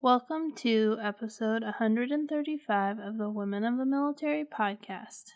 Welcome to episode 135 of the Women of the Military podcast.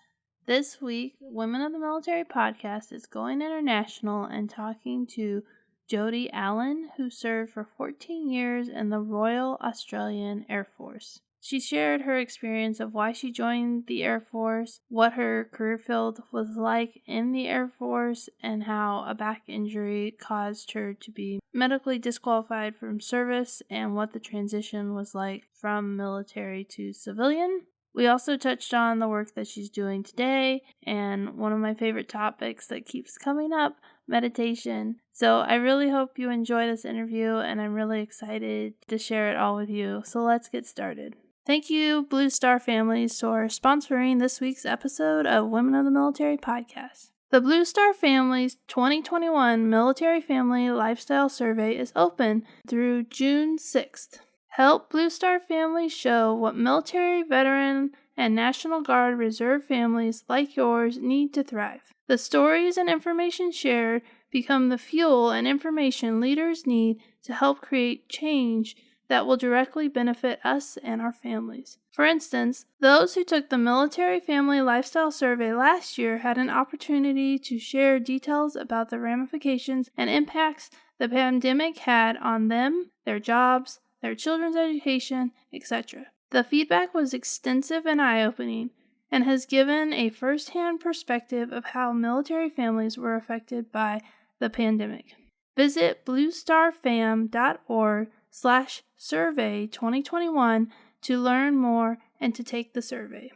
This week, Women of the Military podcast is going international and talking to Jodi Allen, who served for 14 years in the Royal Australian Air Force. She shared her experience of why she joined the Air Force, what her career field was like in the Air Force, and how a back injury caused her to be medically disqualified from service, and what the transition was like from military to civilian. We also touched on the work that she's doing today, and one of my favorite topics that keeps coming up, meditation. So I really hope you enjoy this interview, and I'm really excited to share it all with you. So let's get started. Thank you, Blue Star Families, for sponsoring this week's episode of Women of the Military podcast. The Blue Star Families 2021 Military Family Lifestyle Survey is open through June 6th. Help Blue Star families show what military, veteran, and National Guard Reserve families like yours need to thrive. The stories and information shared become the fuel and information leaders need to help create change that will directly benefit us and our families. For instance, those who took the Military Family Lifestyle Survey last year had an opportunity to share details about the ramifications and impacts the pandemic had on them, their jobs, their children's education, etc. The feedback was extensive and eye-opening, and has given a first-hand perspective of how military families were affected by the pandemic. Visit bluestarfam.org/survey 2021 to learn more and to take the survey.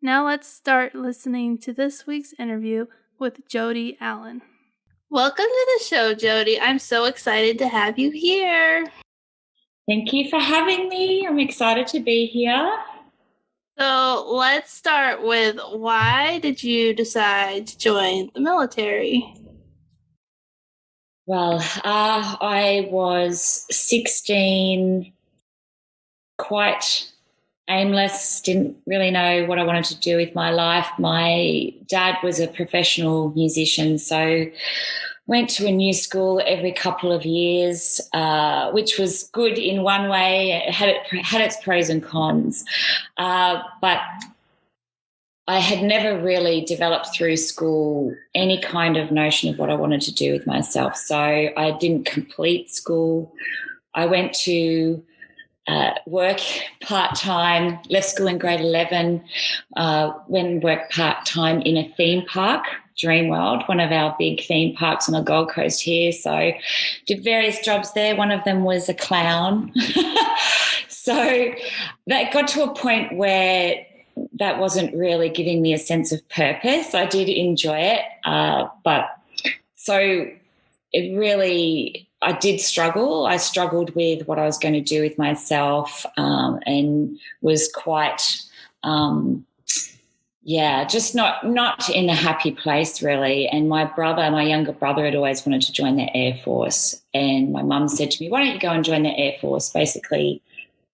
Now let's start listening to this week's interview with Jodi Allen. Welcome to the show, Jodi. I'm so excited to have you here. Thank you for having me. I'm excited to be here. So let's start with, why did you decide to join the military? Well, I was 16, quite aimless, didn't really know what I wanted to do with my life. My dad was a professional musician, so went to a new school every couple of years, which was good in one way. It had its pros and cons, but I had never really developed through school any kind of notion of what I wanted to do with myself. So I didn't complete school. I went to work part-time, left school in grade 11, went and worked part-time in a theme park, Dreamworld, one of our big theme parks on the Gold Coast here. So did various jobs there. One of them was a clown. So that got to a point where that wasn't really giving me a sense of purpose. I did enjoy it, but so it really, I did struggle. I struggled with what I was going to do with myself, and was quite, just not in a happy place really. And my younger brother had always wanted to join the Air Force, and my mum said to me, "Why don't you go and join the Air Force? Basically,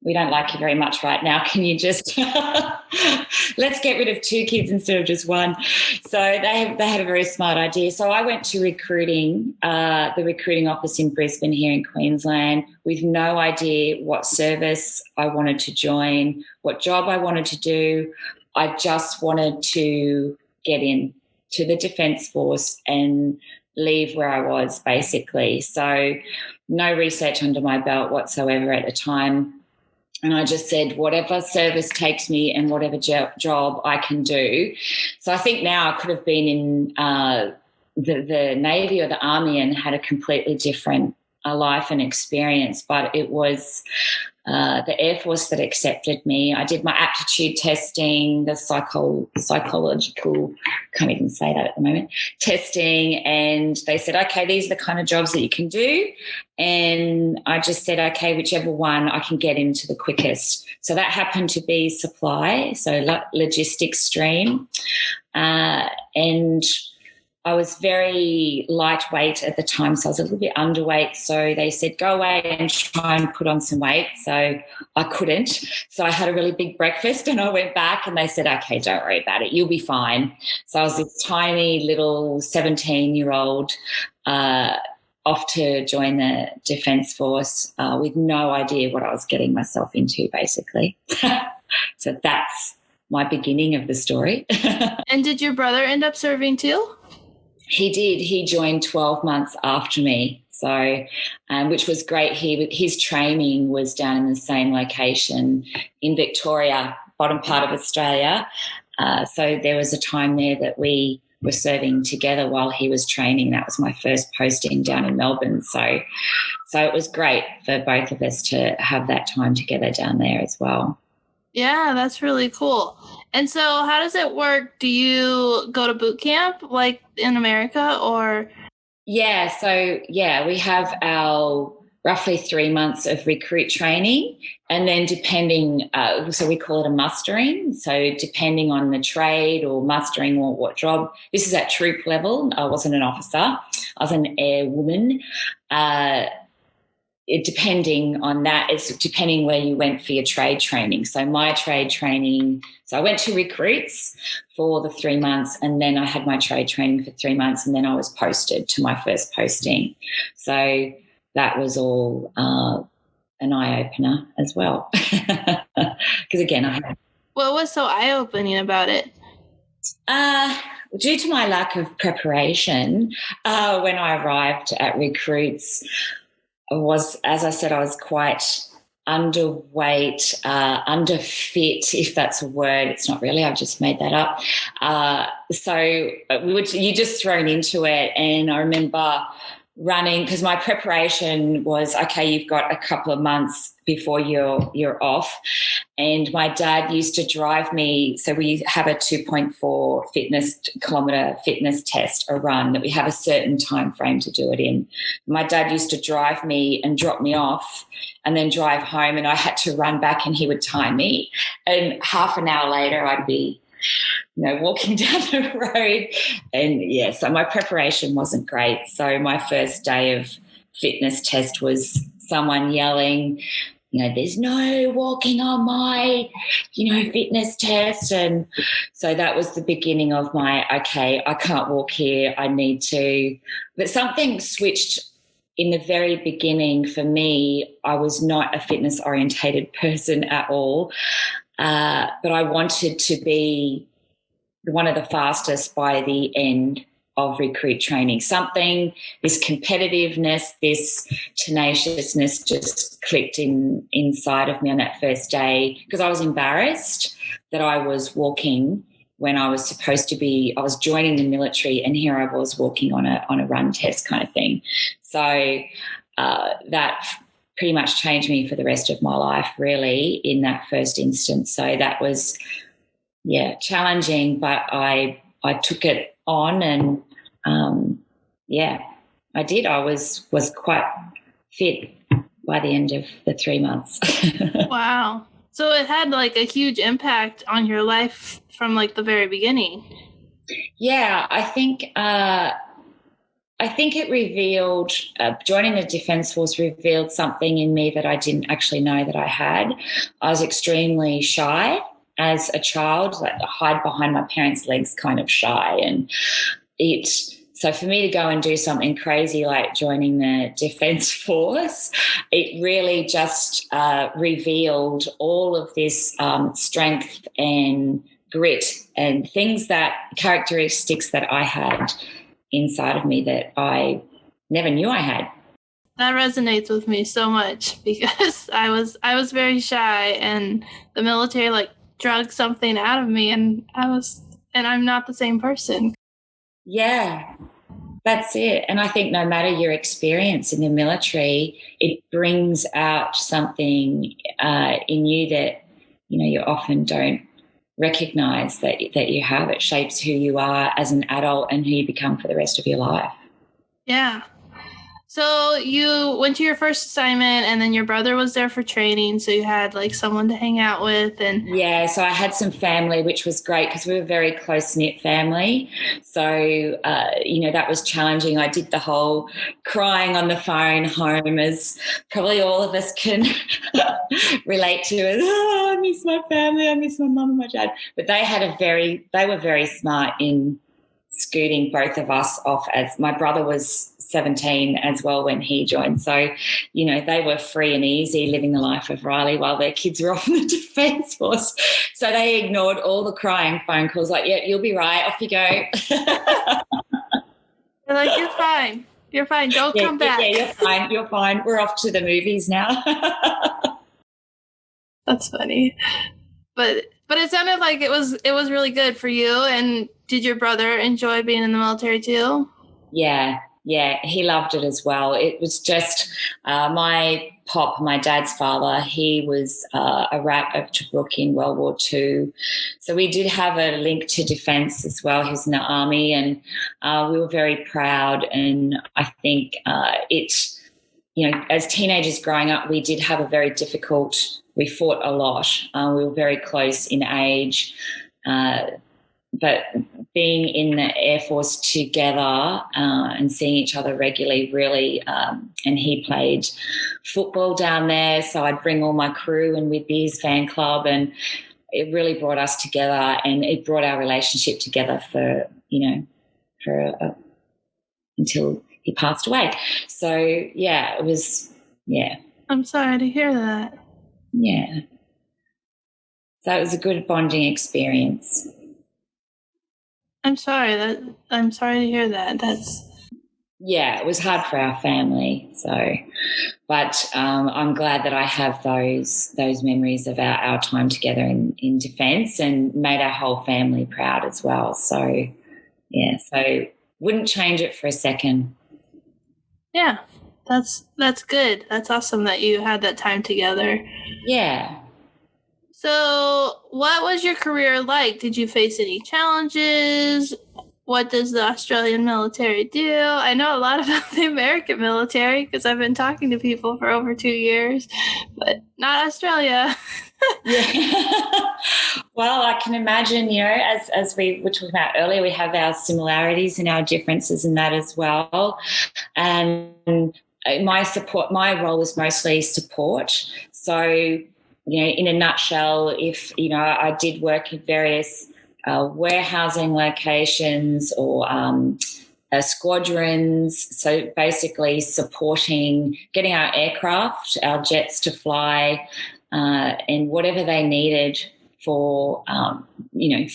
we don't like you very much right now. Can you just let's get rid of 2 kids instead of just 1?" So they had a very smart idea. So I went to recruiting, the recruiting office in Brisbane here in Queensland, with no idea what service I wanted to join, what job I wanted to do. I just wanted to get in to the Defence Force and leave where I was, basically. So no research under my belt whatsoever at the time. And I just said, whatever service takes me and whatever job I can do. So I think now I could have been in the Navy or the Army and had a completely different life and experience, but it was the Air Force that accepted me. I did my aptitude testing, the psychological, can't even say that at the moment, testing, and they said, okay, these are the kind of jobs that you can do. And I just said, okay, whichever one I can get into the quickest. So that happened to be supply, so logistics stream. And I was very lightweight at the time, so I was a little bit underweight. So they said, go away and try and put on some weight. So I couldn't. So I had a really big breakfast and I went back and they said, okay, don't worry about it. You'll be fine. So I was this tiny little 17-year-old. off to join the Defence Force with no idea what I was getting myself into, basically. So that's my beginning of the story. And did your brother end up serving too? He did. He joined 12 months after me. So, which was great. His training was down in the same location in Victoria, bottom part of Australia. So there was a time there that we were serving together while he was training. That was my first posting down in Melbourne. So it was great for both of us to have that time together down there as well. Yeah, that's really cool. And so how does it work? Do you go to boot camp like in America or? Yeah, so we have our roughly 3 months of recruit training, and then depending, so we call it a mustering. So depending on the trade or mustering or what job, this is at troop level. I wasn't an officer. I was an airwoman. Depending on that, it's depending where you went for your trade training. So my trade training, so I went to recruits for the 3 months, and then I had my trade training for 3 months, and then I was posted to my first posting. So that was all an eye-opener as well. Because again, what was so eye-opening about it? Due to my lack of preparation, when I arrived at recruits, as I said, I was quite underweight, underfit, if that's a word. It's not really, I've just made that up. So you just thrown into it, and I remember running, because my preparation was, okay, you've got a couple of months before you're off. And my dad used to drive me. So we have a 2.4 kilometre fitness test, a run that we have a certain time frame to do it in. My dad used to drive me and drop me off and then drive home, and I had to run back and he would time me. And half an hour later I'd be walking down the road. And so my preparation wasn't great. So my first day of fitness test was someone yelling, there's no walking on my, fitness test. And so that was the beginning of my, okay, I can't walk here. I need to. But something switched in the very beginning for me. I was not a fitness orientated person at all. But I wanted to be one of the fastest by the end of recruit training. This competitiveness, this tenaciousness just clicked inside of me on that first day, because I was embarrassed that I was walking when I was supposed to be. I was joining the military, and here I was walking on a run test kind of thing. So that pretty much changed me for the rest of my life, really, in that first instance. So that was, challenging, but I took it on, and I did. I was quite fit by the end of the 3 months. Wow. So it had like a huge impact on your life from like the very beginning. Yeah, I think it revealed, joining the Defence Force revealed something in me that I didn't actually know that I had. I was extremely shy as a child, like hide behind my parents' legs kind of shy. And so for me to go and do something crazy like joining the Defence Force, it really just revealed all of this strength and grit and characteristics that I had inside of me that I never knew I had. That resonates with me so much, because I was very shy, and the military drug something out of me, and I'm not the same person. Yeah, that's it. And I think no matter your experience in the military, it brings out something in you that, you often don't recognize that you have. It shapes who you are as an adult and who you become for the rest of your life. Yeah. So you went to your first assignment, and then your brother was there for training, so you had someone to hang out with. And so I had some family, which was great because we were a very close-knit family. So, that was challenging. I did the whole crying on the phone home, as probably all of us can relate to. I miss my family. I miss my mum and my dad. But they were very smart in scooting both of us off, as my brother was 17 as well when he joined. So, they were free and easy living the life of Riley while their kids were off in the Defence Force. So they ignored all the crying phone calls like, yeah, you'll be right, off you go. They're like, you're fine. You're fine. Don't come back. Yeah, you're fine. You're fine. We're off to the movies now. That's funny. But it sounded like it was really good for you. And did your brother enjoy being in the military too? Yeah, he loved it as well. It was just my dad's father, he was a rat of Tobruk in World War II. So we did have a link to defence as well. He was in the army, and we were very proud. And I think as teenagers growing up, we did have a very difficult, we fought a lot. We were very close in age. But being in the Air Force together and seeing each other regularly really, and he played football down there, so I'd bring all my crew and we'd be his fan club, and it really brought us together, and it brought our relationship together until he passed away. So, yeah, it was, yeah. I'm sorry to hear that. Yeah. So it was a good bonding experience. I'm sorry to hear that. Yeah, it was hard for our family. So, but I'm glad that I have those memories of our time together in defence, and made our whole family proud as well. So, yeah, so wouldn't change it for a second. Yeah, that's good. That's awesome that you had that time together. Yeah. So, what was your career like? Did you face any challenges? What does the Australian military do? I know a lot about the American military because I've been talking to people for over 2 years, but not Australia. Yeah. Well, I can imagine, as we were talking about earlier, we have our similarities and our differences in that as well. And my role was mostly support. So, in a nutshell, if, I did work in various warehousing locations or squadrons, so basically supporting, getting our aircraft, our jets to fly, and whatever they needed for,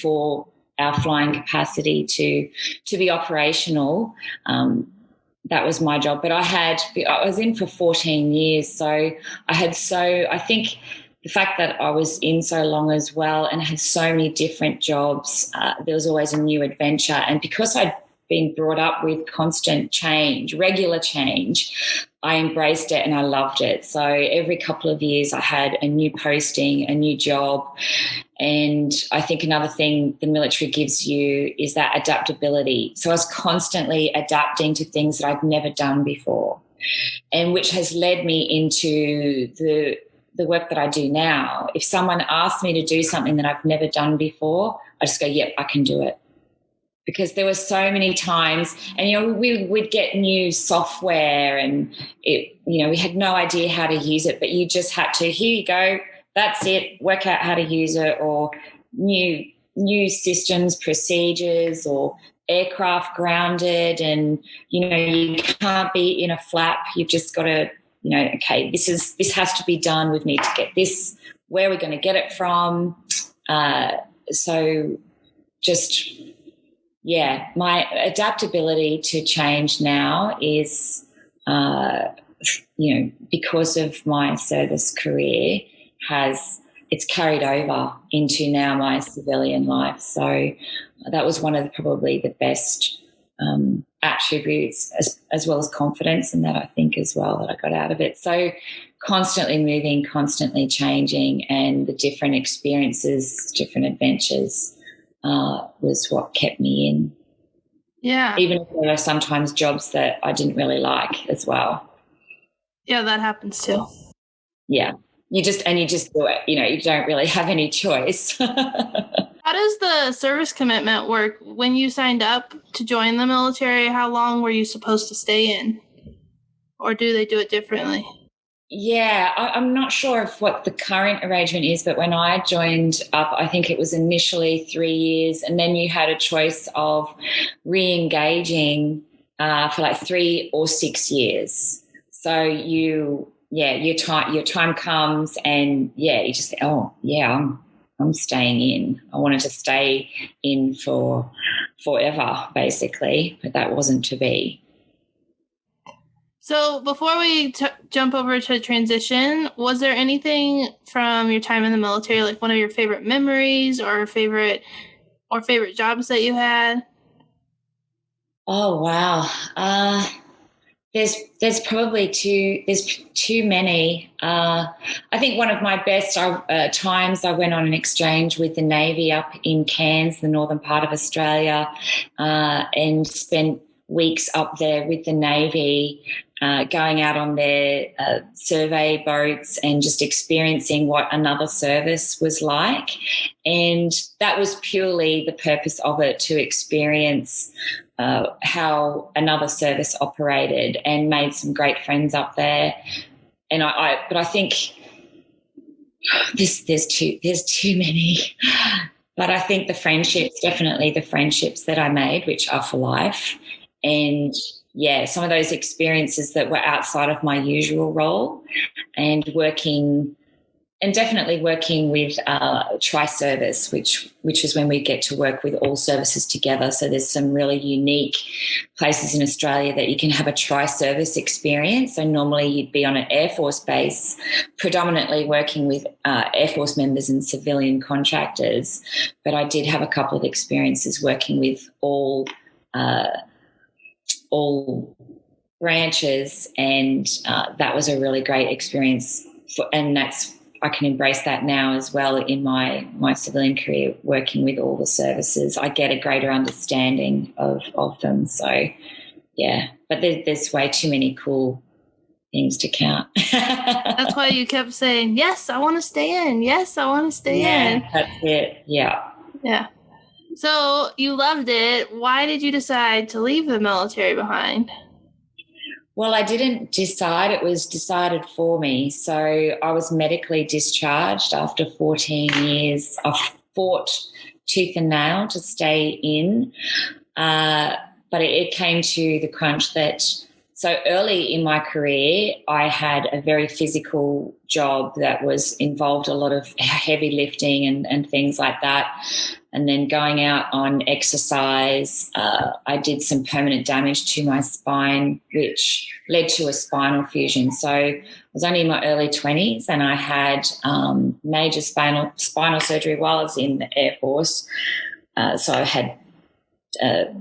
for our flying capacity to be operational. That was my job. But I was in for 14 years, so I think the fact that I was in so long as well and had so many different jobs, there was always a new adventure. And because I'd been brought up with constant change, regular change, I embraced it and I loved it. So every couple of years I had a new posting, a new job. And I think another thing the military gives you is that adaptability. So I was constantly adapting to things that I'd never done before, and which has led me into the work that I do now. If someone asks me to do something that I've never done before, I just go, yep, I can do it. Because there were so many times, and, we'd get new software and, we had no idea how to use it, but you just had to, here you go, that's it, work out how to use it, or new systems, procedures, or aircraft grounded, and, you can't be in a flap. You've just got to, okay, this has to be done. We need to get this. Where are we going to get it from? So just, yeah, my adaptability to change now is, because of my service career, it's carried over into now my civilian life. So that was one of probably the best attributes, as well as confidence in that, I think, as well, that I got out of it. So constantly moving, constantly changing, and the different experiences, different adventures was what kept me in. Yeah. Even if there are sometimes jobs that I didn't really like as well. Yeah, that happens too. Yeah. You just do it. You don't really have any choice. How does the service commitment work? When you signed up to join the military, how long were you supposed to stay in? Or do they do it differently? Yeah, I'm not sure of what the current arrangement is, but when I joined up, I think it was initially 3 years, and then you had a choice of re-engaging for like 3 or 6 years. So your time comes, and you just think, oh yeah, I'm staying in. I wanted to stay in for forever, basically, but that wasn't to be. So before we jump over to transition, was there anything from your time in the military, like one of your favorite memories or favorite jobs that you had? Oh wow, there's probably too many. I think one of my best times, I went on an exchange with the Navy up in Cairns, the northern part of Australia, and spent weeks up there with the Navy, going out on their survey boats and just experiencing what another service was like. And that was purely the purpose of it, to experience how another service operated, and made some great friends up there. And but I think there's too many. But I think definitely the friendships that I made, which are for life. And some of those experiences that were outside of my usual role, and definitely working with tri-service, which is when we get to work with all services together. So there's some really unique places in Australia that you can have a tri-service experience. So normally you'd be on an Air Force base, predominantly working with Air Force members and civilian contractors. But I did have a couple of experiences working with all branches, and that was a really great experience. I can embrace that now as well in my civilian career, working with all the services. I get a greater understanding of them. So, yeah, but there's way too many cool things to count. That's why you kept saying, yes, I want to stay in. Yes, I want to stay in. Yeah, that's it. Yeah. Yeah. So you loved it. Why did you decide to leave the military behind? Well, I didn't decide. It was decided for me. So I was medically discharged after 14 years. I fought tooth and nail to stay in. But it came to the crunch that, so early in my career, I had a very physical job that involved a lot of heavy lifting and things like that. And then going out on exercise, I did some permanent damage to my spine, which led to a spinal fusion. So I was only in my early 20s, and I had major spinal surgery while I was in the Air Force. So I had 4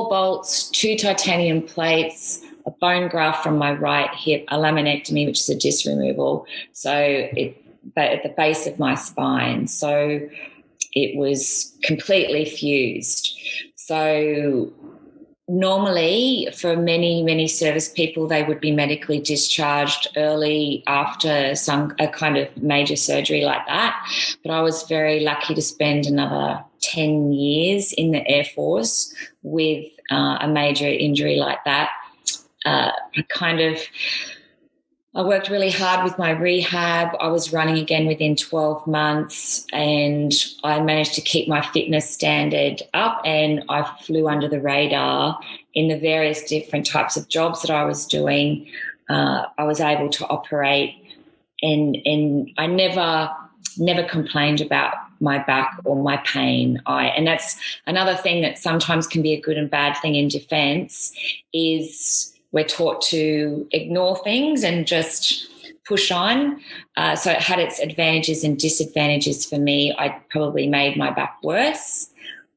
bolts, 2 titanium plates, a bone graft from my right hip, a laminectomy, which is a disc removal. So but at the base of my spine. So it was completely fused. So normally for many, many service people, they would be medically discharged early after a kind of major surgery like that. But I was very lucky to spend another 10 years in the Air Force with a major injury like that. I worked really hard with my rehab. I was running again within 12 months, and I managed to keep my fitness standard up, and I flew under the radar in the various different types of jobs that I was doing. I was able to operate, and I never complained about my back or my pain. And that's another thing that sometimes can be a good and bad thing in defence, is we're taught to ignore things and just push on. So it had its advantages and disadvantages for me. I probably made my back worse,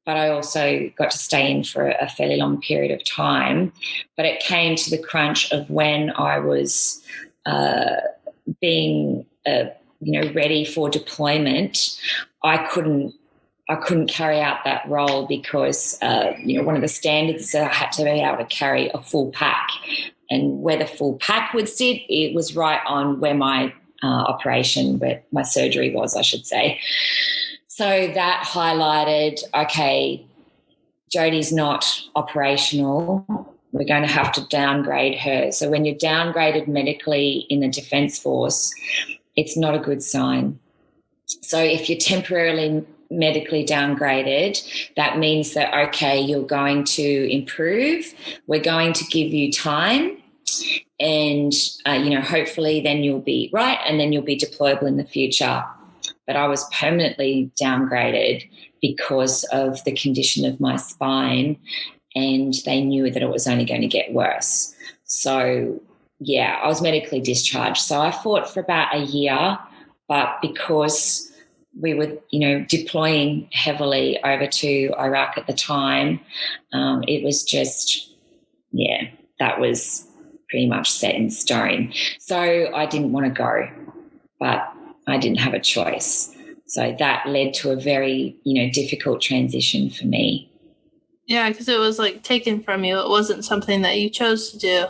but I also got to stay in for a fairly long period of time. But it came to the crunch of when I was being ready for deployment. I couldn't carry out that role because, one of the standards is that I had to be able to carry a full pack. And where the full pack would sit, it was right on where my where my surgery was, I should say. So that highlighted, okay, Jodi's not operational. We're going to have to downgrade her. So when you're downgraded medically in the Defence Force, it's not a good sign. So if you're temporarily medically downgraded, that means that, okay, you're going to improve. We're going to give you time. And, hopefully then you'll be right and then you'll be deployable in the future. But I was permanently downgraded because of the condition of my spine, and they knew that it was only going to get worse. So, I was medically discharged. So I fought for about a year, but because we were, deploying heavily over to Iraq at the time, it was just, that was pretty much set in stone. So I didn't want to go, but I didn't have a choice. So that led to a very, difficult transition for me. Yeah, because it was like taken from you. It wasn't something that you chose to do.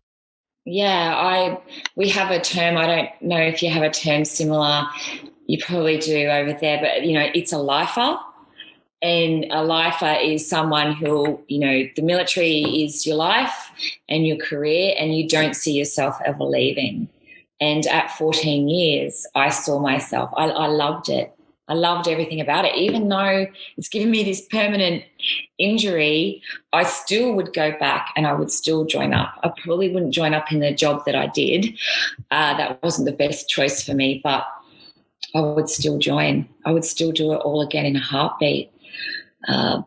Yeah, we have a term. I don't know if you have a term similar. You probably do over there, but, it's a lifer. And a lifer is someone who, the military is your life and your career, and you don't see yourself ever leaving. And at 14 years, I saw myself. I loved it. I loved everything about it. Even though it's given me this permanent injury, I still would go back and I would still join up. I probably wouldn't join up in the job that I did. That wasn't the best choice for me, but I would still join. I would still do it all again in a heartbeat. And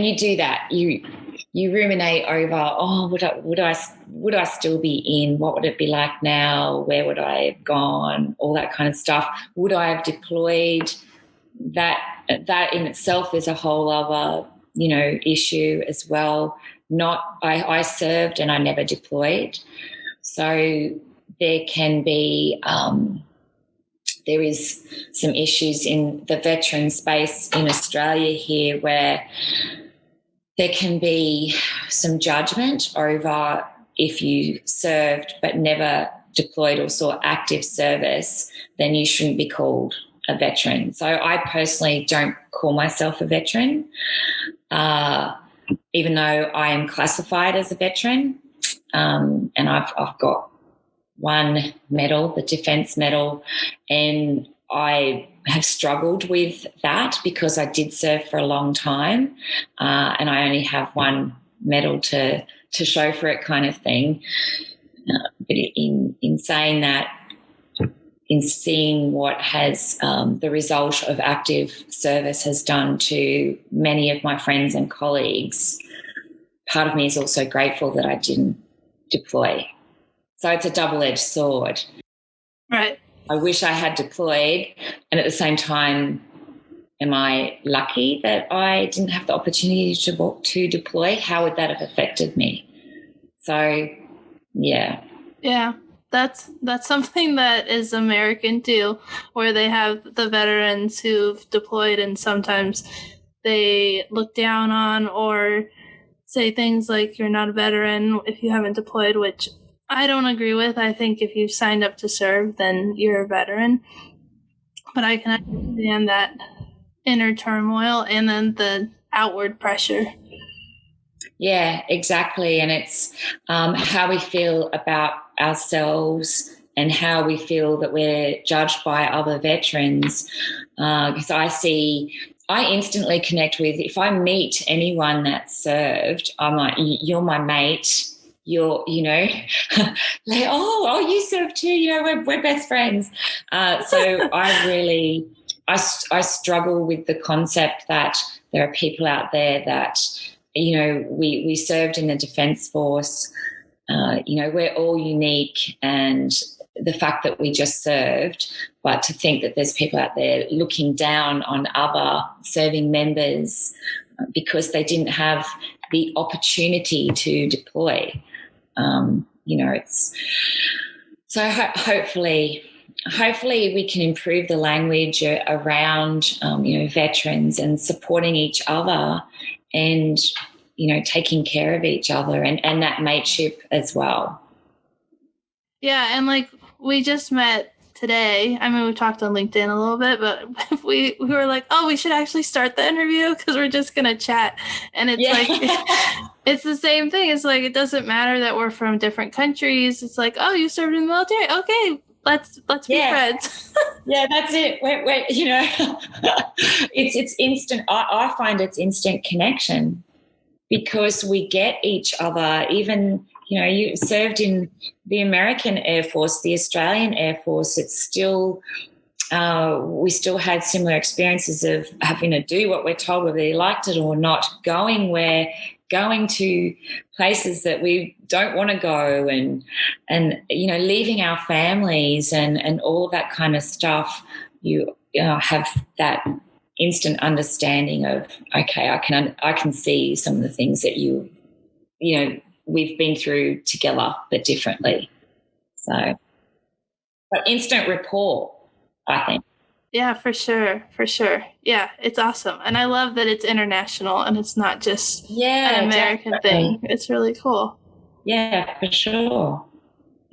you do that. You ruminate over, would I still be in? What would it be like now? Where would I have gone? All that kind of stuff. Would I have deployed? That in itself is a whole other, issue as well. I served and I never deployed. So there can be, there is some issues in the veteran space in Australia here where there can be some judgment over if you served but never deployed or saw active service, then you shouldn't be called a veteran. So I personally don't call myself a veteran, even though I am classified as a veteran, and I've got one medal, the Defence Medal, and I have struggled with that because I did serve for a long time, and I only have one medal to show for it, kind of thing. But in saying that, in seeing what has the result of active service has done to many of my friends and colleagues, part of me is also grateful that I didn't deploy. So it's a double-edged sword. Right. I wish I had deployed, and at the same time, am I lucky that I didn't have the opportunity to deploy? How would that have affected me? So, yeah. Yeah, that's something that is American too, where they have the veterans who've deployed and sometimes they look down on or say things like you're not a veteran if you haven't deployed, which I don't agree with. I think if you've signed up to serve, then you're a veteran. But I can understand that inner turmoil and then the outward pressure. Yeah, exactly. And it's how we feel about ourselves and how we feel that we're judged by other veterans. Because I instantly connect with, if I meet anyone that served, I'm like, you're my mate. You're, like, oh, you serve too. We're best friends. So I struggle with the concept that there are people out there that, we served in the Defence Force. We're all unique, and the fact that we just served, but to think that there's people out there looking down on other serving members because they didn't have the opportunity to deploy. It's so hopefully we can improve the language around, veterans and supporting each other and, taking care of each other and that mateship as well. Yeah, and like we just met today. I mean, we talked on LinkedIn a little bit, but we were like, oh, we should actually start the interview because we're just going to chat. And it's like, it's the same thing. It's like, it doesn't matter that we're from different countries. It's like, oh, you served in the military? Okay, Let's be friends. Yeah, that's it. We're you know, it's instant. I find it's instant connection because we get each other. Even, you know, you served in the American Air Force, the Australian Air Force. It's still, we still had similar experiences of having to do what we're told, whether we liked it or not, going to places that we don't want to go, and you know, leaving our families and all that kind of stuff. You have that instant understanding of, okay, I can see some of the things that you know we've been through together but differently. So, but instant rapport, I think. Yeah, for sure. Yeah, it's awesome. And I love that it's international and it's not just an American thing. It's really cool. Yeah, for sure.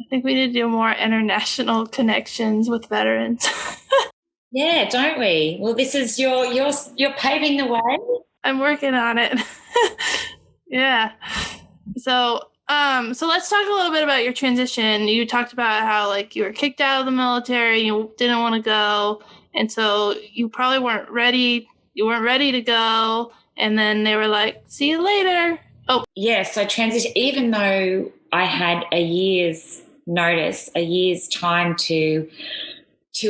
I think we need to do more international connections with veterans. Yeah, don't we? Well, this is you're paving the way. I'm working on it. Yeah. So let's talk a little bit about your transition. You talked about how, like, you were kicked out of the military, you didn't want to go, and so you probably weren't ready. You weren't ready to go, and then they were like, "See you later." Oh, yeah. So transition. Even though I had a year's notice, a year's time to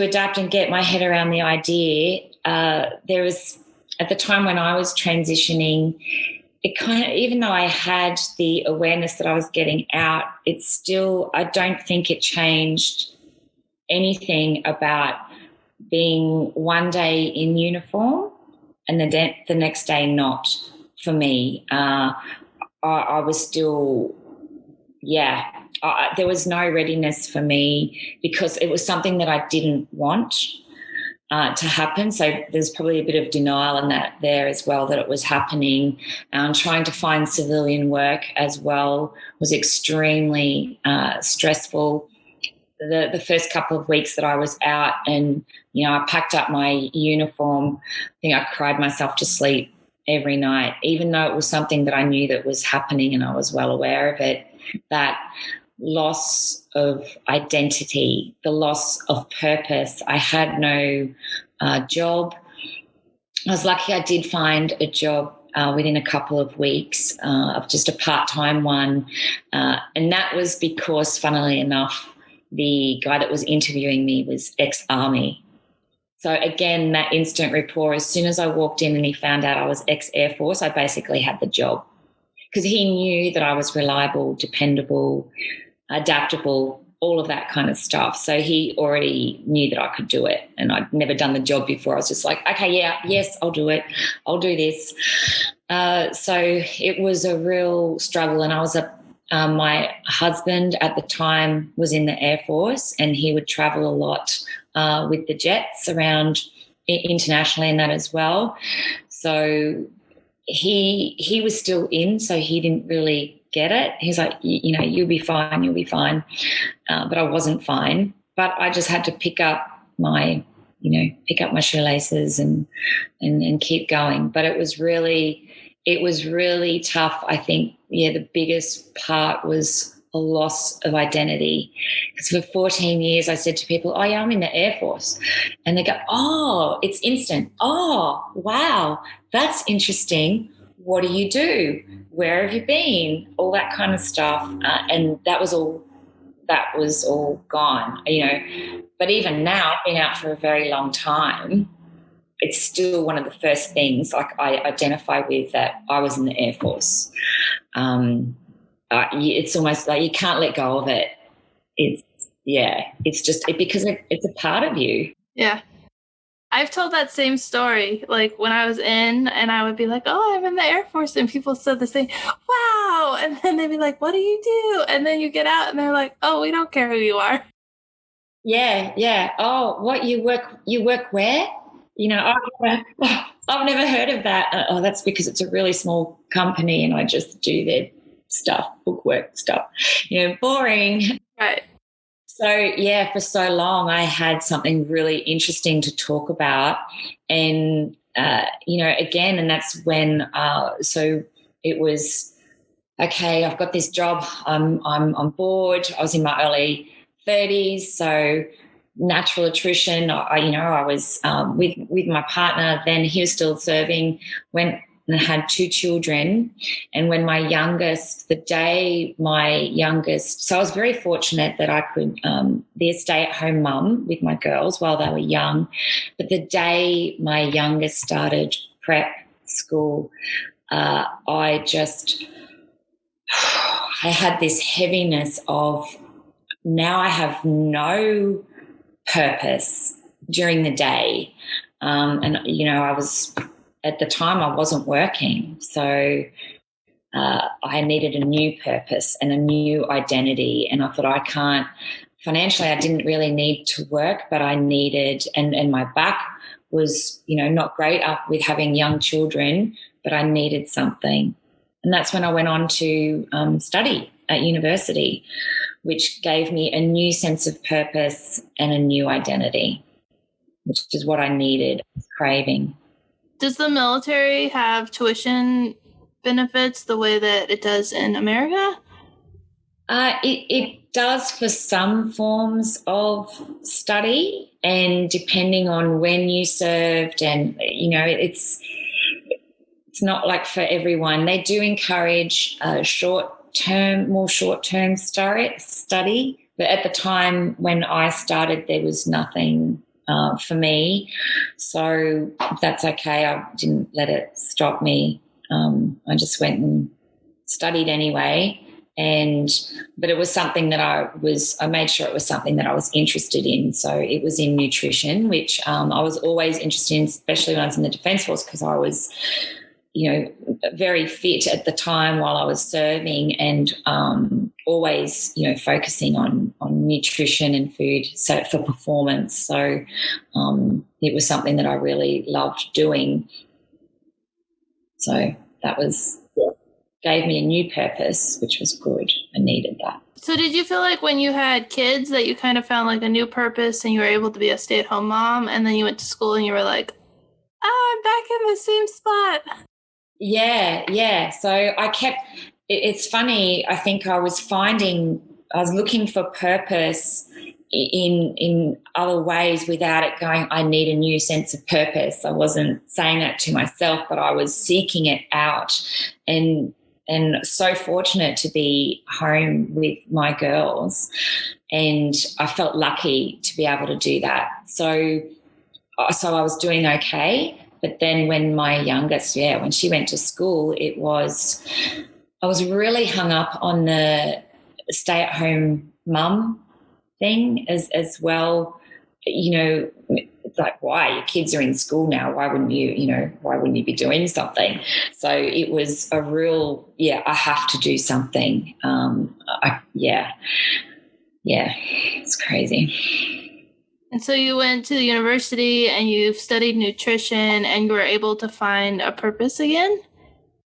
adapt and get my head around the idea, there was, at the time when I was transitioning, it kind of, even though I had the awareness that I was getting out, it's still, I don't think it changed anything about being one day in uniform and the next day not, for me. I was still, there was no readiness for me because it was something that I didn't want to happen. So there's probably a bit of denial in that there as well, that it was happening. Trying to find civilian work as well was extremely stressful. The first couple of weeks that I was out, and, you know, I packed up my uniform, I think I cried myself to sleep every night, even though it was something that I knew that was happening and I was well aware of it. That loss of identity, the loss of purpose. I had no job. I was lucky I did find a job within a couple of weeks, of just a part-time one. And that was because, funnily enough, the guy that was interviewing me was ex-Army. So again, that instant rapport, as soon as I walked in and he found out I was ex-Air Force, I basically had the job, because he knew that I was reliable, dependable, adaptable, all of that kind of stuff. So he already knew that I could do it, and I'd never done the job before. I was just like, okay, yes, I'll do it. I'll do this. So it was a real struggle, and I was my husband at the time was in the Air Force, and he would travel a lot with the jets around internationally and that as well. So he was still in, so he didn't really get it. He's like, you know, you'll be fine. But I wasn't fine. But I just had to pick up my shoelaces and keep going. But it was really tough. I think, the biggest part was a loss of identity. Because for 14 years I said to people, oh, yeah, I'm in the Air Force. And they go, oh, it's instant. Oh, wow, that's interesting. What do you do? Where have you been? All that kind of stuff. And that was all gone, But even now, I've been out for a very long time, it's still one of the first things, like, I identify with, that I was in the Air Force. It's almost like you can't let go of it. It's just because it's a part of you. Yeah. I've told that same story, like when I was in, and I would be like, oh, I'm in the Air Force, and people said the same, wow, and then they'd be like, what do you do? And then you get out and they're like, oh, we don't care who you are. Yeah. Oh, what, you work where? I've never heard of that. Oh, that's because it's a really small company and I just do their stuff, bookwork stuff. Boring. Right. So, for so long I had something really interesting to talk about. And, again, and that's when, so it was, okay, I've got this job. I'm bored. I was in my early 30s, so natural attrition. I was with my partner then. He was still serving, went and had 2 children. And when so I was very fortunate that I could be a stay-at-home mum with my girls while they were young. But the day my youngest started prep school, I had this heaviness of, now I have no purpose during the day. I was, at the time I wasn't working. So I needed a new purpose and a new identity. And I thought, financially I didn't really need to work, but I needed, and my back was, not great up with having young children, but I needed something. And that's when I went on to study at university, which gave me a new sense of purpose and a new identity, which is what I needed, craving. Does the military have tuition benefits the way that it does in America? It does for some forms of study, and depending on when you served, and, it's not like for everyone. They do encourage more short-term study. But at the time when I started, there was nothing for me. So that's okay. I didn't let it stop me. I just went and studied anyway. But it was something that I made sure it was something that I was interested in. So it was in nutrition, which I was always interested in, especially when I was in the Defence Force, because I was, very fit at the time while I was serving, and always, focusing on nutrition and food for performance. So it was something that I really loved doing. So that gave me a new purpose, which was good. I needed that. So did you feel like when you had kids that you kind of found like a new purpose and you were able to be a stay-at-home mom, and then you went to school and you were like, I'm back in the same spot? Yeah. So it's funny. I think I was looking for purpose in other ways without it going, I need a new sense of purpose. I wasn't saying that to myself, but I was seeking it out, and so fortunate to be home with my girls. And I felt lucky to be able to do that. So I was doing okay. But then when my youngest, when she went to school, I was really hung up on the stay-at-home mum thing as well. It's like, why? Your kids are in school now. Why wouldn't you be doing something? So it was a real, I have to do something. It's crazy. And so you went to the university and you've studied nutrition and you were able to find a purpose again?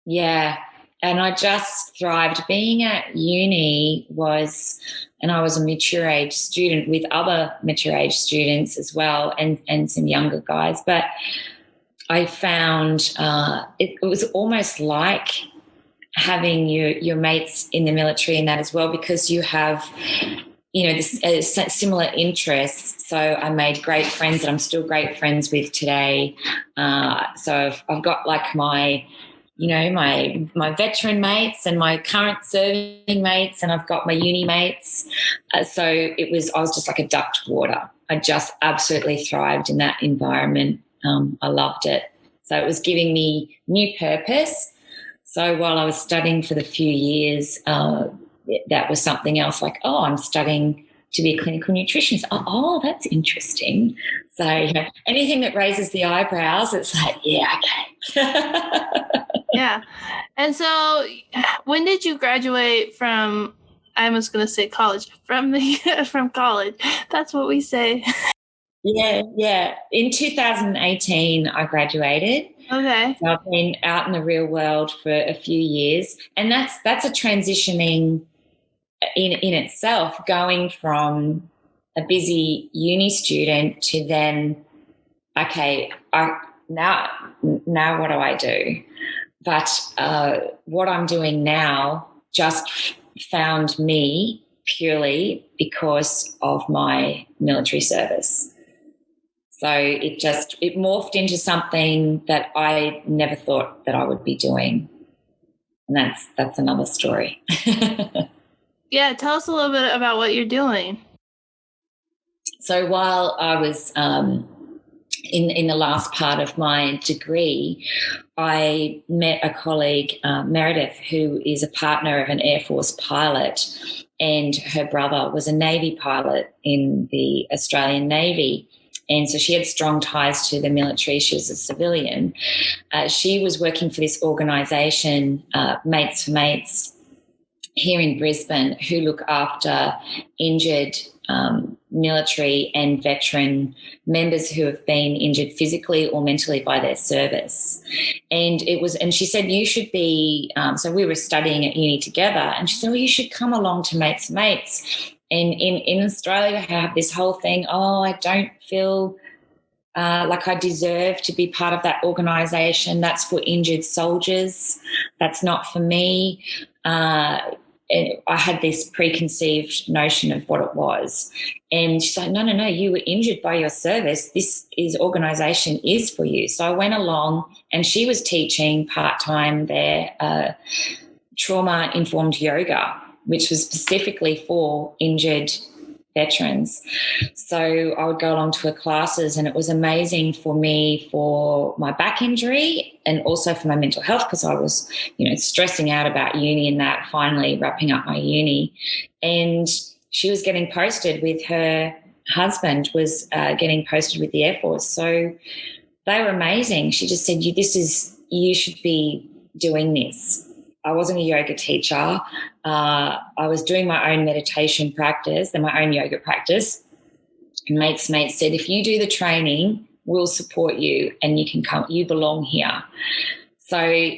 Yeah. And I just thrived. Being at uni and I was a mature age student with other mature age students as well, and some younger guys. But I found it was almost like having your mates in the military and that as well, because you have this similar interests. So I made great friends that I'm still great friends with today. So I've got like my veteran mates and my current serving mates, and I've got my uni mates. So I was just like a duck to water. I just absolutely thrived in that environment. I loved it. So it was giving me new purpose. So while I was studying for the few years, that was something else, like, I'm studying to be a clinical nutritionist. Oh, that's interesting. So anything that raises the eyebrows, it's like, yeah, okay. Yeah. And so when did you graduate from, I was going to say college, from college? That's what we say. Yeah. In 2018, I graduated. Okay. So I've been out in the real world for a few years, and that's a transitioning in itself, going from a busy uni student to then, okay, now what do I do? But what I'm doing now just found me purely because of my military service. So it morphed into something that I never thought that I would be doing. And that's another story. Yeah, tell us a little bit about what you're doing. So while I was in the last part of my degree, I met a colleague, Meredith, who is a partner of an Air Force pilot, and her brother was a Navy pilot in the Australian Navy. And so she had strong ties to the military. She was a civilian. She was working for this organisation, Mates for Mates, here in Brisbane, who look after injured military and veteran members who have been injured physically or mentally by their service. And she said, you should be, so we were studying at uni together, and she said, well, you should come along to Mates for Mates. And in Australia, I have this whole thing, I don't feel like I deserve to be part of that organisation. That's for injured soldiers. That's not for me. I had this preconceived notion of what it was. And she's like, no, you were injured by your service. This organisation is for you. So I went along, and she was teaching part-time there trauma-informed yoga, which was specifically for injured veterans. So I would go along to her classes, and it was amazing for me for my back injury and also for my mental health, because I was, stressing out about uni and that, finally wrapping up my uni. And she was getting posted with her husband, was getting posted with the Air Force. So they were amazing. She just said, you should be doing this. I wasn't a yoga teacher. I was doing my own meditation practice and my own yoga practice. And Mates said, if you do the training, we'll support you and you can come, you belong here. So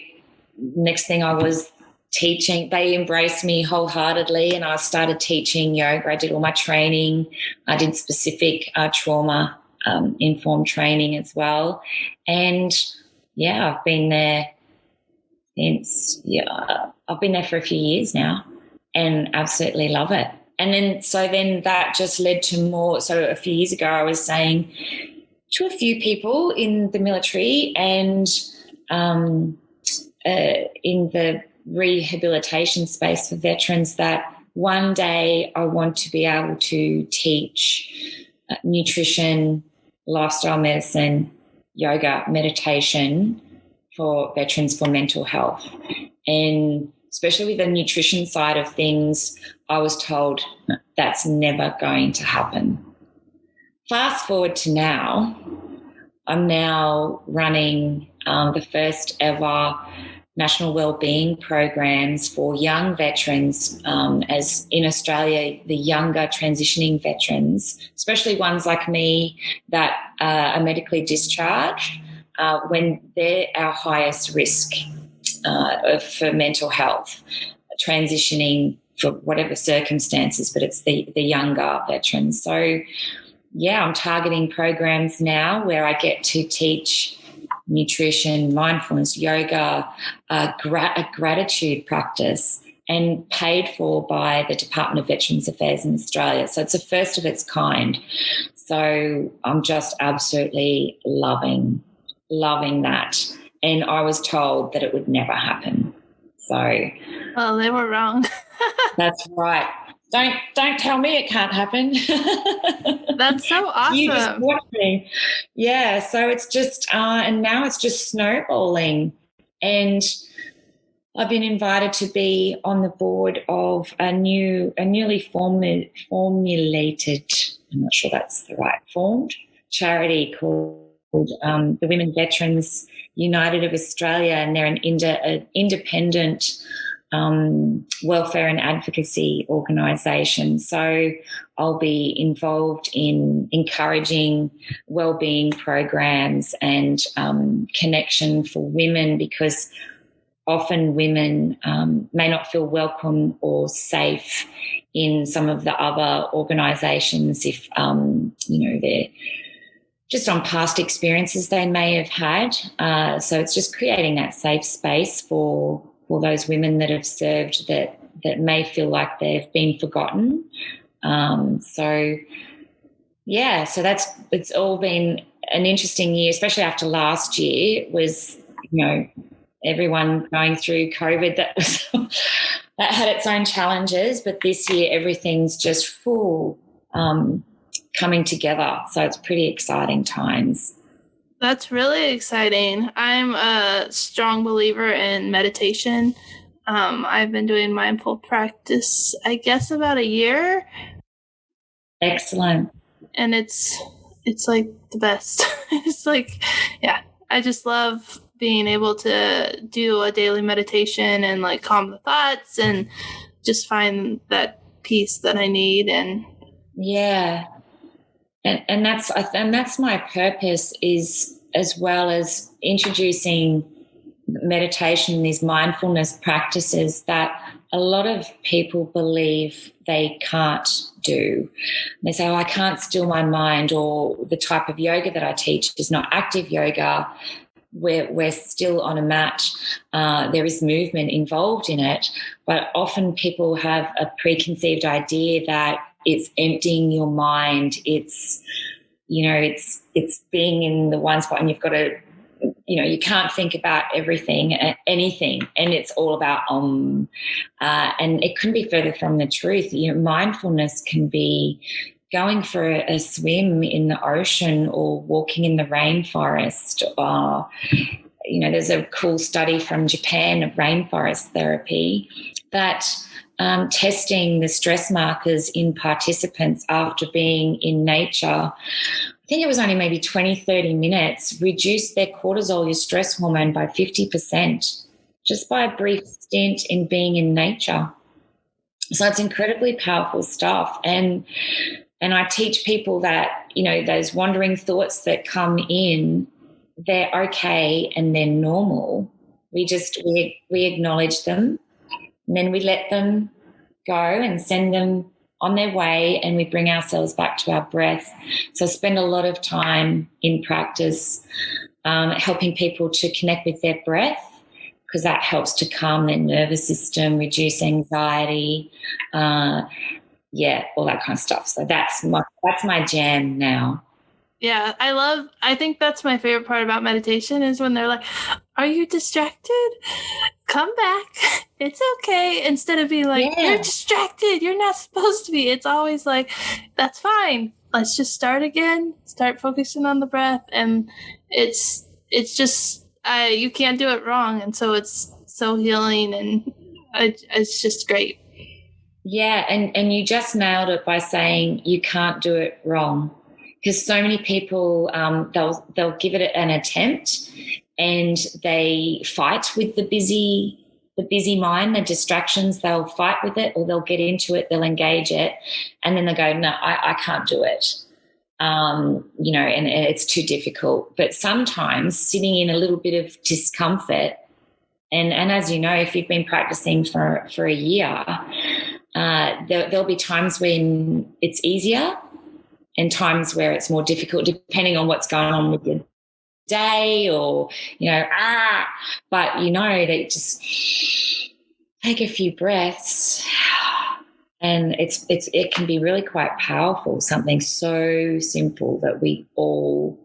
next thing I was teaching, they embraced me wholeheartedly, and I started teaching yoga. I did all my training. I did specific trauma informed training as well. And I've been there I've been there for a few years now and absolutely love it. And then that just led to more. So a few years ago, I was saying to a few people in the military and in the rehabilitation space for veterans that one day I want to be able to teach nutrition, lifestyle medicine, yoga, meditation for veterans for mental health. And especially with the nutrition side of things, I was told that's never going to happen. Fast forward to now, I'm now running the first ever national wellbeing programs for young veterans, as in Australia, the younger transitioning veterans, especially ones like me that are medically discharged, when they're our highest risk for mental health, transitioning for whatever circumstances, but it's the younger veterans. So, I'm targeting programs now where I get to teach nutrition, mindfulness, yoga, a gratitude practice, and paid for by the Department of Veterans Affairs in Australia. So it's a first of its kind. So I'm just absolutely loving that. And I was told that it would never happen. So, well, they were wrong. That's right. Don't tell me it can't happen. That's so awesome. You just watch me. Yeah. So it's just, and now it's just snowballing. And I've been invited to be on the board of a newly formulated, I'm not sure that's the right formed, charity called the Women Veterans United of Australia, and they're an independent welfare and advocacy organisation. So I'll be involved in encouraging wellbeing programs and connection for women, because often women may not feel welcome or safe in some of the other organisations if, they're just on past experiences they may have had. So it's just creating that safe space for those women that have served, that that may feel like they've been forgotten. So it's all been an interesting year, especially after last year was, everyone going through COVID that had its own challenges, but this year everything's just full coming together. So it's pretty exciting times. That's really exciting. I'm a strong believer in meditation. I've been doing mindful practice, I guess, about a year. Excellent. And it's like the best. It's like, yeah, I just love being able to do a daily meditation and like calm the thoughts and just find that peace that I need. And yeah. And that's my purpose, is as well as introducing meditation, these mindfulness practices that a lot of people believe they can't do. They say, I can't still my mind, or the type of yoga that I teach is not active yoga. We're still on a mat. There is movement involved in it, but often people have a preconceived idea that it's emptying your mind. It's being in the one spot, and you've got to, you can't think about anything, and it's all about and it couldn't be further from the truth. Mindfulness can be going for a swim in the ocean or walking in the rainforest. There's a cool study from Japan of rainforest therapy that testing the stress markers in participants after being in nature, I think it was only maybe 20, 30 minutes, reduced their cortisol, your stress hormone, by 50%, just by a brief stint in being in nature. So it's incredibly powerful stuff. And I teach people that, those wandering thoughts that come in, they're okay and they're normal. We acknowledge them, and then we let them go and send them on their way, and we bring ourselves back to our breath. So I spend a lot of time in practice helping people to connect with their breath, because that helps to calm their nervous system, reduce anxiety, all that kind of stuff. So that's my jam now. Yeah, I think that's my favorite part about meditation, is when they're like, are you distracted? Come back. It's okay. Instead of being like, you're distracted. You're not supposed to be. It's always like, that's fine. Let's just start again. Start focusing on the breath. And it's just, you can't do it wrong. And so it's so healing, and it's just great. Yeah. And you just nailed it by saying you can't do it wrong. Because so many people, they'll give it an attempt, and they fight with the busy mind, the distractions. They'll fight with it, or they'll get into it, they'll engage it, and then they go, no, I can't do it. And it's too difficult. But sometimes sitting in a little bit of discomfort, and as you know, if you've been practicing for a year, there'll be times when it's easier and times where it's more difficult, depending on what's going on with your day, or, but that you just take a few breaths, and it can be really quite powerful, something so simple that we all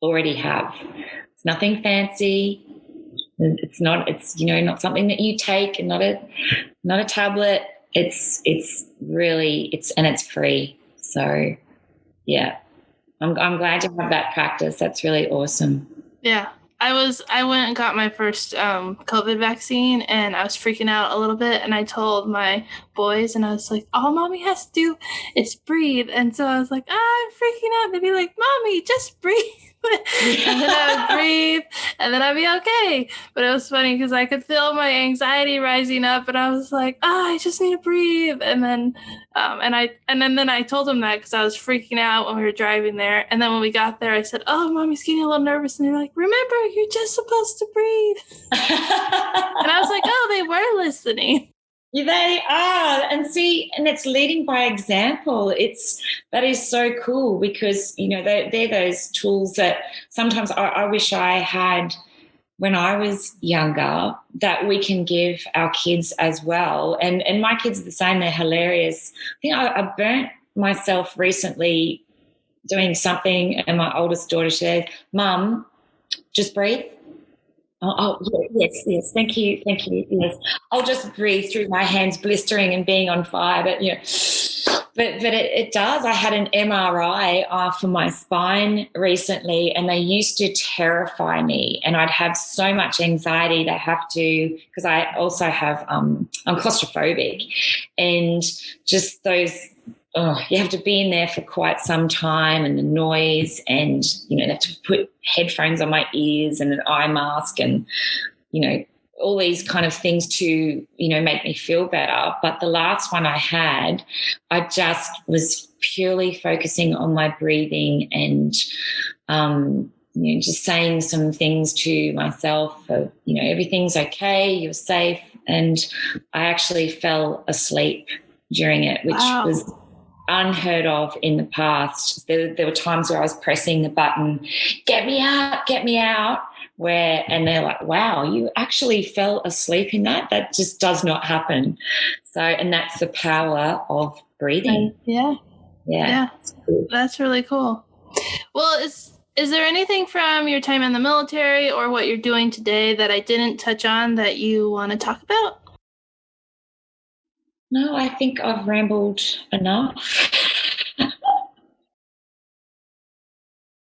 already have. It's nothing fancy. It's not something that you take, and not a tablet. It's free. So yeah, I'm glad to have that practice. That's really awesome. Yeah. I went and got my first COVID vaccine, and I was freaking out a little bit, and I told my boys, and I was like, all Mommy has to do is breathe. And so I was like, I'm freaking out. They'd be like, Mommy, just breathe. And then I would breathe, and then I'd be okay. But it was funny because I could feel my anxiety rising up, and I was like, I just need to breathe. And then then I told them that because I was freaking out when we were driving there. And then when we got there, I said, oh, Mommy's getting a little nervous. And they're like, remember, you're just supposed to breathe. And I was like, oh, they were listening. Yeah, they are. And it's leading by example. That is so cool, because, they're those tools that sometimes I wish I had when I was younger that we can give our kids as well. And my kids are the same. They're hilarious. I think I burnt myself recently doing something, and my oldest daughter said, "Mum, just breathe." Yes. Thank you. Yes, I'll just breathe through my hands blistering and being on fire. But it does. I had an MRI for my spine recently, and they used to terrify me, and I'd have so much anxiety. They have to, because I also have I'm claustrophobic, and just those. Oh, you have to be in there for quite some time, and the noise, and they have to put headphones on my ears and an eye mask, and all these kind of things to make me feel better. But the last one I had, I just was purely focusing on my breathing and just saying some things to myself of everything's okay, you're safe, and I actually fell asleep during it, which was unheard of in the past. There were times where I was pressing the button, get me out, and they're like, wow, you actually fell asleep in that? That just does not happen. So, and that's the power of breathing. Yeah. That's really cool. Well, is there anything from your time in the military or what you're doing today that I didn't touch on that you want to talk about? No, I think I've rambled enough.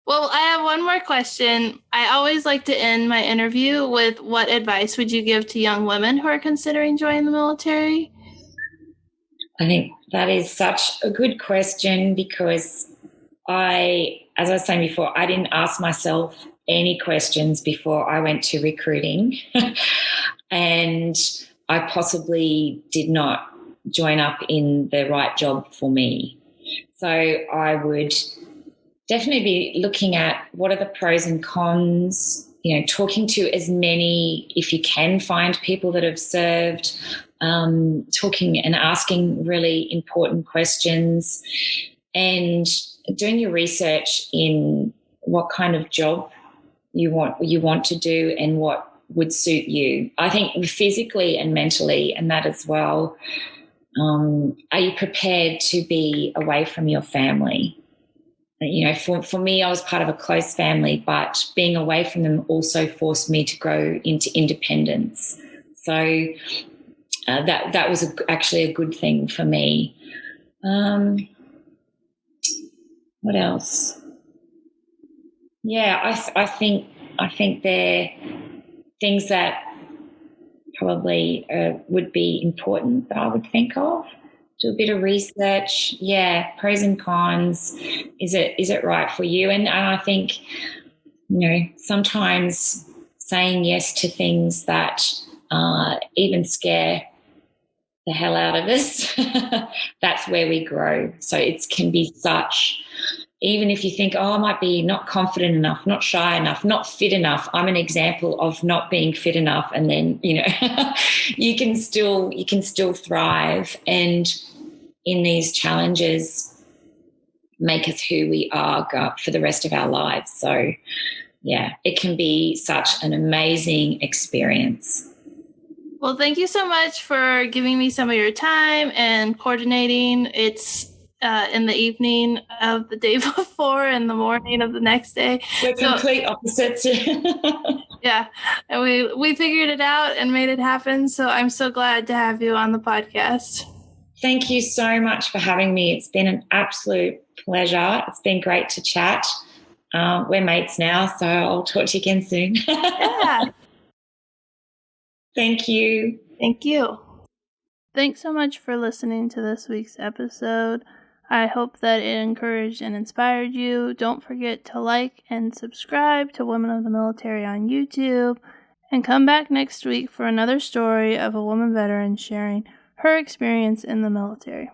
Well, I have one more question. I always like to end my interview with, what advice would you give to young women who are considering joining the military? I think that is such a good question, because as I was saying before, I didn't ask myself any questions before I went to recruiting. And I possibly did not join up in the right job for me. So I would definitely be looking at what are the pros and cons, talking to as many, if you can find people that have served, talking and asking really important questions, and doing your research in what kind of job you want to do and what would suit you. I think physically and mentally, and that as well. Are you prepared to be away from your family? For me, I was part of a close family, but being away from them also forced me to grow into independence. So that was actually a good thing for me. What else? Yeah, I think they're things that probably would be important that I would think of. Do a bit of research. Yeah, pros and cons. Is it right for you? And I think, sometimes saying yes to things that even scare the hell out of us, that's where we grow. So it can be such, even if you think, I might be not confident enough, not shy enough, not fit enough. I'm an example of not being fit enough, and then you can still thrive, and in these challenges make us who we are for the rest of our lives. So yeah, it can be such an amazing experience. Well, thank you so much for giving me some of your time and coordinating. It's in the evening of the day before and the morning of the next day. We're complete opposites. Yeah, and we figured it out and made it happen. So I'm so glad to have you on the podcast. Thank you so much for having me. It's been an absolute pleasure. It's been great to chat. We're mates now, so I'll talk to you again soon. Yeah. Thank you. Thank you. Thanks so much for listening to this week's episode. I hope that it encouraged and inspired you. Don't forget to like and subscribe to Women of the Military on YouTube, and come back next week for another story of a woman veteran sharing her experience in the military.